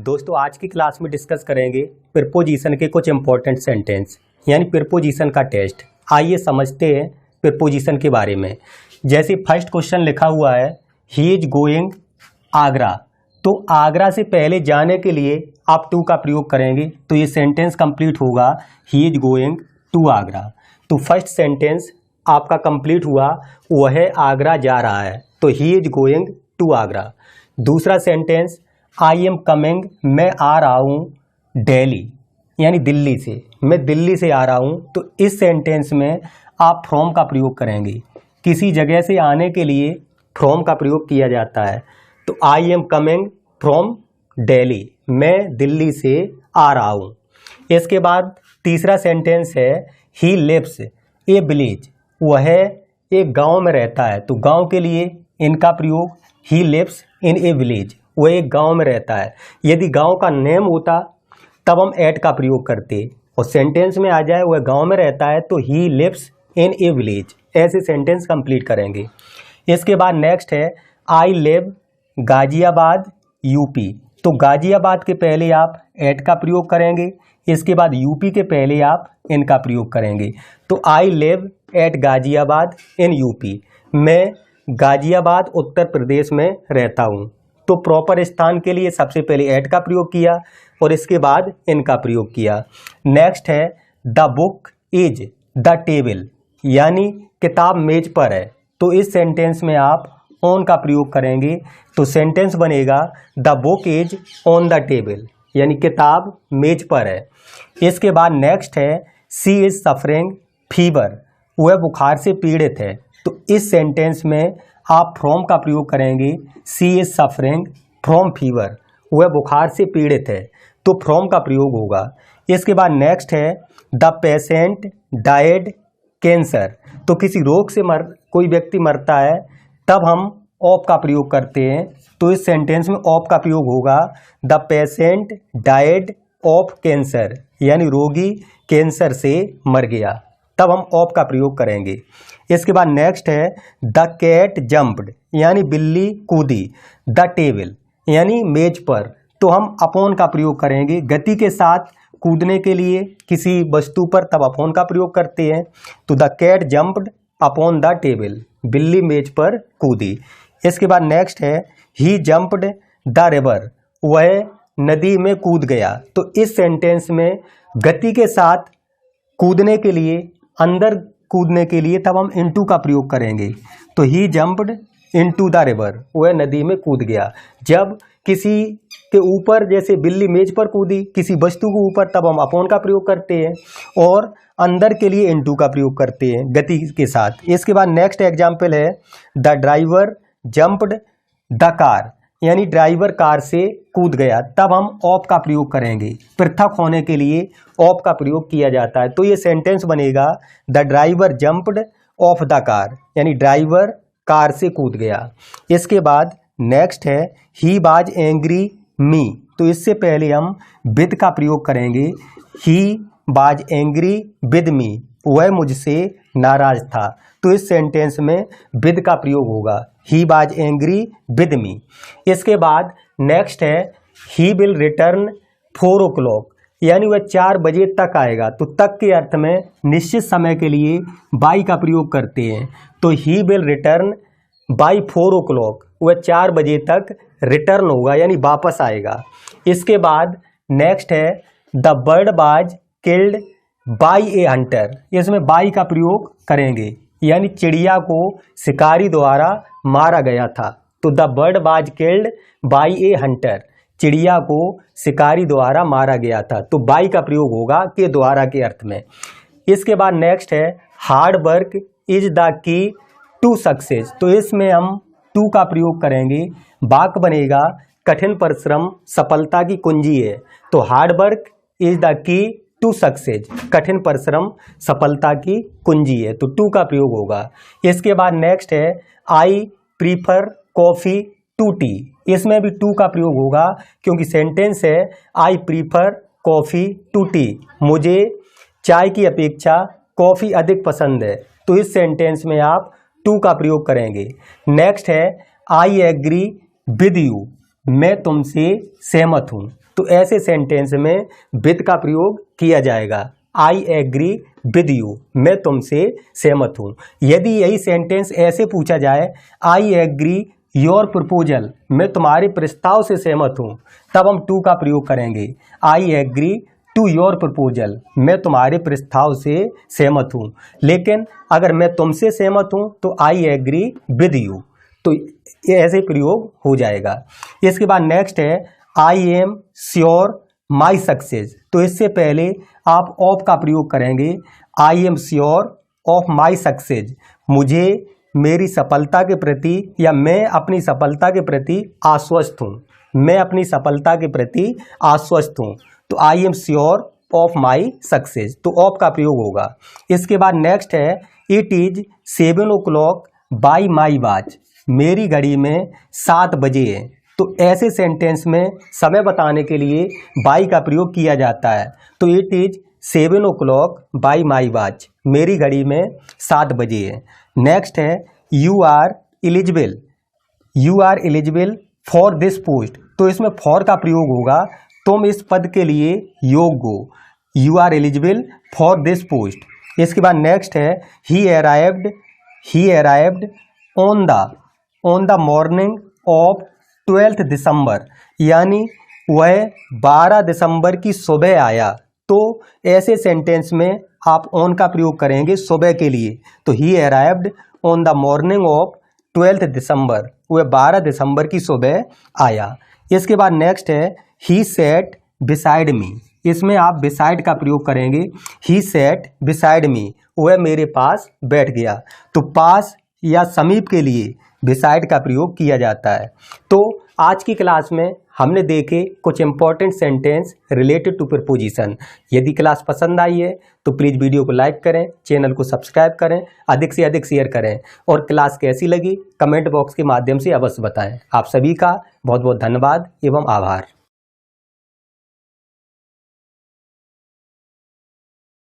दोस्तों आज की क्लास में डिस्कस करेंगे प्रीपोजिशन के कुछ इंपॉर्टेंट सेंटेंस यानी प्रीपोजिशन का टेस्ट। आइए समझते हैं प्रीपोजिशन के बारे में। जैसे फर्स्ट क्वेश्चन लिखा हुआ है ही इज गोइंग आगरा, तो आगरा से पहले जाने के लिए आप टू का प्रयोग करेंगे तो ये सेंटेंस कंप्लीट होगा he is going to Agra. तो फर्स्ट सेंटेंस आपका कंप्लीट हुआ, वह आगरा जा रहा है, तो he is going to Agra. दूसरा सेंटेंस आई एम कमिंग, मैं आ रहा हूँ दिल्ली यानी दिल्ली से, मैं दिल्ली से आ रहा हूँ। तो इस सेंटेंस में आप फ्रॉम का प्रयोग करेंगे। किसी जगह से आने के लिए फ्रॉम का प्रयोग किया जाता है। तो I am coming from Delhi, मैं दिल्ली से आ रहा हूँ। इसके बाद तीसरा सेंटेंस है ही लिव्स ए विलेज, वह एक गांव में रहता है, तो गांव के लिए इनका प्रयोग ही लिव्स इन ए विलेज, वह एक गांव में रहता है। यदि गांव का नेम होता तब हम एट का प्रयोग करते और सेंटेंस में आ जाए वह गांव में रहता है तो he lives in a village, ऐसे सेंटेंस कंप्लीट करेंगे। इसके बाद नेक्स्ट है आई लिव गाजियाबाद यूपी, तो गाजियाबाद के पहले आप एट का प्रयोग करेंगे, इसके बाद यूपी के पहले आप इनका प्रयोग करेंगे। तो I live at Ghaziabad in UP, मैं गाजियाबाद उत्तर प्रदेश में रहता हूँ। तो प्रॉपर स्थान के लिए सबसे पहले एट का प्रयोग किया और इसके बाद इनका प्रयोग किया। नेक्स्ट है the book is the table, यानी किताब मेज पर है, तो इस सेंटेंस में आप ऑन का प्रयोग करेंगे तो सेंटेंस बनेगा the book is on the table, यानी किताब मेज पर है। इसके बाद नेक्स्ट है सी इज सफरिंग फीवर, वह बुखार से पीड़ित है, तो इस सेंटेंस में आप फ्रॉम का प्रयोग करेंगे। सी इज सफरिंग फ्रॉम फीवर, वह बुखार से पीड़ित है, तो फ्रॉम का प्रयोग होगा। इसके बाद नेक्स्ट है द पेशेंट डाइड कैंसर, तो किसी रोग से कोई व्यक्ति मरता है तब हम ऑफ का प्रयोग करते हैं, तो इस सेंटेंस में ऑफ का प्रयोग होगा the patient died of cancer, यानी रोगी कैंसर से मर गया, तब हम ऑफ का प्रयोग करेंगे। इसके बाद नेक्स्ट है द कैट जंप्ड, यानी बिल्ली कूदी, द टेबल यानी मेज पर, तो हम अपॉन का प्रयोग करेंगे। गति के साथ कूदने के लिए किसी वस्तु पर तब अपॉन का प्रयोग करते हैं, तो the cat jumped upon the table, बिल्ली मेज पर कूदी। इसके बाद नेक्स्ट है ही जंप्ड द रिवर, वह नदी में कूद गया, तो इस सेंटेंस में गति के साथ कूदने के लिए, अंदर कूदने के लिए तब हम इनटू का प्रयोग करेंगे। तो ही जंप्ड इनटू द रिवर, वह नदी में कूद गया। जब किसी के ऊपर, जैसे बिल्ली मेज पर कूदी, किसी वस्तु के ऊपर, तब हम अपॉन का प्रयोग करते हैं और अंदर के लिए इनटू का प्रयोग करते हैं गति के साथ। इसके बाद नेक्स्ट एग्जाम्पल है the driver jumped the car, यानी ड्राइवर कार से कूद गया, तब हम ऑफ का प्रयोग करेंगे। पृथक होने के लिए ऑफ का प्रयोग किया जाता है, तो ये सेंटेंस बनेगा the driver jumped of the car, यानी ड्राइवर कार से कूद गया। इसके बाद नेक्स्ट है ही वाज एंग्री मी, तो इससे पहले हम विद का प्रयोग करेंगे। He was angry with me, वह मुझसे नाराज था, तो इस सेंटेंस में विद का प्रयोग होगा he was angry with me. इसके बाद नेक्स्ट है ही विल रिटर्न 4 o'clock, यानी वह 4 बजे तक आएगा, तो तक के अर्थ में निश्चित समय के लिए बाई का प्रयोग करते हैं, तो he will written by 4 o'clock, वह 4 बजे तक रिटर्न होगा यानी वापस आएगा। इसके बाद नेक्स्ट है the bird was killed by A Hunter, इसमें बाई का प्रयोग करेंगे, यानी चिड़िया को शिकारी द्वारा मारा गया था, तो the bird was killed by A Hunter, चिड़िया को शिकारी द्वारा मारा गया था, तो बाई का प्रयोग होगा के द्वारा के अर्थ में। इसके बाद नेक्स्ट है hard work is the key to success, तो इसमें हम टू का प्रयोग करेंगे। वाक्य बनेगा कठिन परिश्रम सफलता की कुंजी है, तो hard work is the key to success, कठिन परिश्रम सफलता की कुंजी है, तो टू का प्रयोग होगा। इसके बाद नेक्स्ट है I prefer coffee to tea, इसमें भी टू का प्रयोग होगा क्योंकि सेंटेंस है I prefer coffee to tea, मुझे चाय की अपेक्षा कॉफ़ी अधिक पसंद है, तो इस सेंटेंस में आप टू का प्रयोग करेंगे। नेक्स्ट है आई एग्री विद यू, मैं तुमसे सहमत हूँ, तो ऐसे सेंटेंस में विद का प्रयोग किया जाएगा। आई एग्री विद यू, मैं तुमसे सहमत हूँ। यदि यही सेंटेंस ऐसे पूछा जाए, आई एग्री योर प्रपोजल, मैं तुम्हारे प्रस्ताव से सहमत हूँ, तब हम टू का प्रयोग करेंगे। I agree to your proposal, मैं तुम्हारे प्रस्ताव से सहमत हूँ। लेकिन अगर मैं तुमसे सहमत हूँ तो आई एग्री विद यू, तो ये ऐसे प्रयोग हो जाएगा। इसके बाद नेक्स्ट है I am sure my success, तो इससे पहले आप ऑफ का प्रयोग करेंगे। I am sure of my success, मुझे मेरी सफलता के प्रति या मैं अपनी सफलता के प्रति आश्वस्त हूँ, मैं अपनी सफलता के प्रति आश्वस्त हूँ। तो I am sure of my success, तो ऑफ का प्रयोग होगा। इसके बाद नेक्स्ट है it is 7 o'clock by my watch, मेरी घड़ी में 7 बजे है। तो ऐसे सेंटेंस में समय बताने के लिए बाई का प्रयोग किया जाता है। तो it is 7 o'clock by my watch, मेरी घड़ी में 7 बजे है। नेक्स्ट है you are eligible, you are eligible for this post, तो इसमें फॉर का प्रयोग होगा, तुम इस पद के लिए योग्य हो, you are eligible for this post. इसके बाद नेक्स्ट है he arrived on the morning of 12th December, यानी वह 12 दिसंबर की सुबह आया। तो ऐसे सेंटेंस में आप ऑन का प्रयोग करेंगे सुबह के लिए। तो ही arrived on the morning of 12th दिसंबर, वह 12 दिसंबर की सुबह आया। इसके बाद नेक्स्ट है ही सैट बिसाइड मी, इसमें आप बिसाइड का प्रयोग करेंगे। ही सैट बिसाइड मी, वह मेरे पास बैठ गया। तो पास या समीप के लिए बिसाइड का प्रयोग किया जाता है। तो आज की क्लास में हमने देखे कुछ important sentence related to preposition. यदि क्लास पसंद आई है तो प्लीज़ वीडियो को लाइक करें, चैनल को सब्सक्राइब करें, अधिक से अधिक शेयर करें, और क्लास कैसी लगी कमेंट बॉक्स के माध्यम से अवश्य बताएं। आप सभी का बहुत बहुत धन्यवाद एवं आभार।